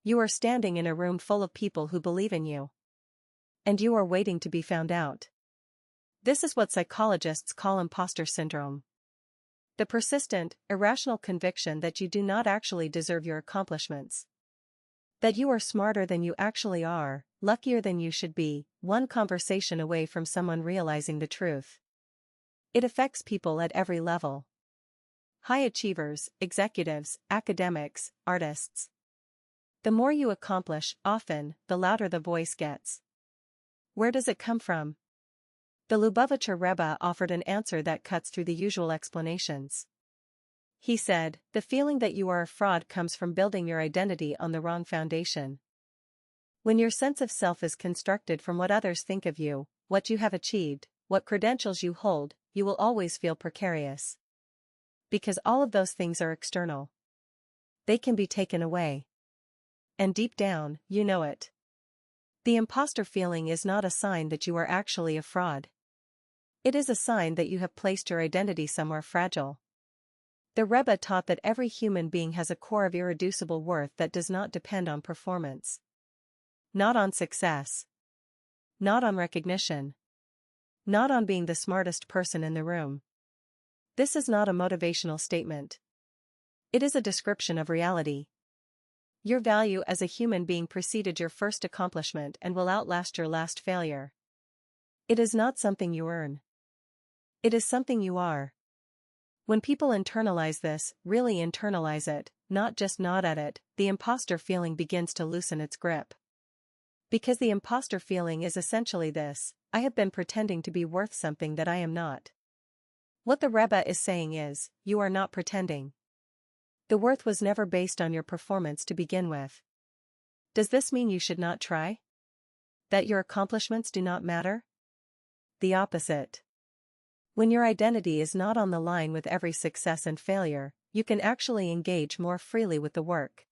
You are standing in a room full of people who believe in you. And you are waiting to be found out. This is what psychologists call imposter syndrome. The persistent, irrational conviction that you do not actually deserve your accomplishments. That you are smarter than you actually are, luckier than you should be, one conversation away from someone realizing the truth. It affects people at every level. High achievers, executives, academics, artists. The more you accomplish, often, the louder the voice gets. Where does it come from? The Lubavitcher Rebbe offered an answer that cuts through the usual explanations. He said, the feeling that you are a fraud comes from building your identity on the wrong foundation. When your sense of self is constructed from what others think of you, what you have achieved, what credentials you hold, you will always feel precarious. Because all of those things are external. They can be taken away. And deep down, you know it. The imposter feeling is not a sign that you are actually a fraud. It is a sign that you have placed your identity somewhere fragile. The Rebbe taught that every human being has a core of irreducible worth that does not depend on performance. Not on success. Not on recognition. Not on being the smartest person in the room. This is not a motivational statement. It is a description of reality. Your value as a human being preceded your first accomplishment and will outlast your last failure. It is not something you earn. It is something you are. When people internalize this, really internalize it, not just nod at it, the imposter feeling begins to loosen its grip. Because the imposter feeling is essentially this: I have been pretending to be worth something that I am not. What the Rebbe is saying is, you are not pretending. The worth was never based on your performance to begin with. Does this mean you should not try? That your accomplishments do not matter? The opposite. When your identity is not on the line with every success and failure, you can actually engage more freely with the work.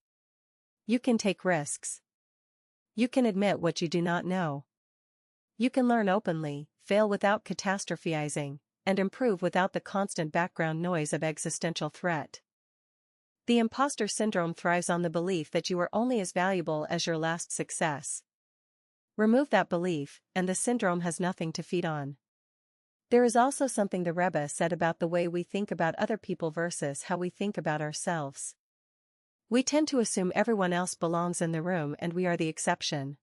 You can take risks. You can admit what you do not know. You can learn openly, fail without catastrophizing, and improve without the constant background noise of existential threat. The imposter syndrome thrives on the belief that you are only as valuable as your last success. Remove that belief, and the syndrome has nothing to feed on. There is also something the Rebbe said about the way we think about other people versus how we think about ourselves. We tend to assume everyone else belongs in the room and we are the exception.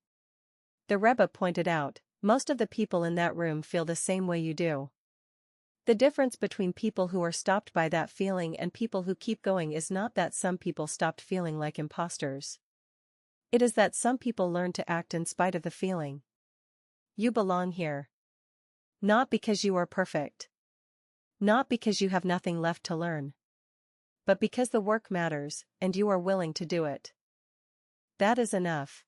The Rebbe pointed out, most of the people in that room feel the same way you do. The difference between people who are stopped by that feeling and people who keep going is not that some people stopped feeling like imposters. It is that some people learn to act in spite of the feeling. You belong here. Not because you are perfect. Not because you have nothing left to learn. But because the work matters, and you are willing to do it. That is enough.